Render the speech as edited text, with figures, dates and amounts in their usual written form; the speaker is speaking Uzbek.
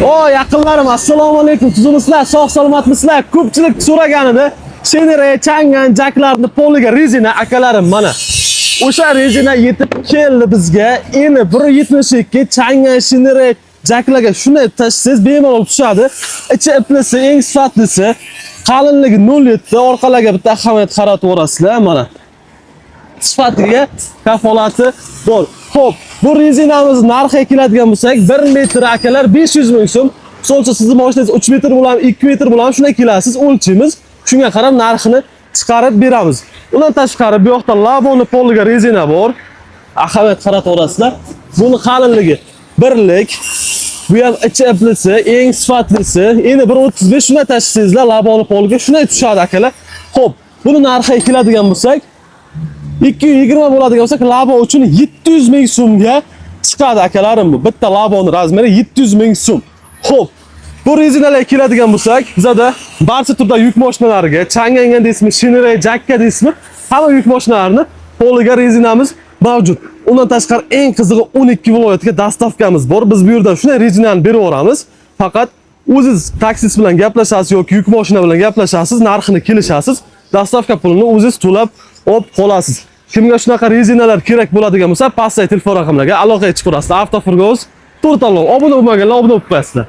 O yaqinlarim, assalomu alaykum. Tuzimizlar, sog' salomatmisizlar? Ko'pchilik so'raganida Shenere changan jaklarni poliga rezina akalarim mana. O'sha rezina yetib keldi bizga. Endi 1.72 changan Shenere jaklarga shuni tashsiz bemalol tushadi. Ichi iplisi, eng sifatlisi, qalinligi 0.7, orqalarga bitta ahamiyat qaratib o'rasizlar mana. Sifatiga kafolati bor. Xo'p, bu rezinamiz narxiga keladigan bo'lsak, 1 metr akalar 500 ming so'm. So'lcha sizni mashinangiz 3 metr bo'lami, 2 metr bo'lami shunday kelasiz, o'lchaymiz. Shunga qarab narxini chiqarib beramiz. Undan tashqari bu yoqda laboni poliga rezina bor. Ahamiyat qaratib o'rasizlar. Buni qalinligi 1lik. Bu ham ichi iplisi, eng sifatlisi. Endi 1.35 shunday tashsizlar laboni poliga shunday tushadi akalar. Xo'p, buni narxiga keladigan bo'lsak 220 bo'ladigan bo'lsak, labo uchun 700 ming so'mga chiqadi akalarim bu. Bitta laboni razmeri 700 ming so'm. Xo'p, bu rezinalarga keladigan bo'lsak, bizda barcha turdagi yuk mashinalariga, changangan deysizmi, Shenere jakka deysizmi, hamma yuk mashinalarini poliga rezinamiz mavjud. Undan tashqari eng qizig'i 12 viloyatga dastavkamiz bor. Biz bu yerdan shunday rezinani berib o'ramiz. Faqat o'zingiz taksist bilan gaplashasiz yoki yuk mashina bilan gaplashasiz, narxini kelishasiz, dastavka pulini o'zingiz to'lab olib qolasiz. Kimga shunaqa rezinalar kerak bo'ladigan bo'lsa, pastdagi telefon raqamlarga aloqa chiqib turasizlar. Avtofurgoz to'rtalon obuna bo'lmaganlar obuna bo'lib qo'yasizlar.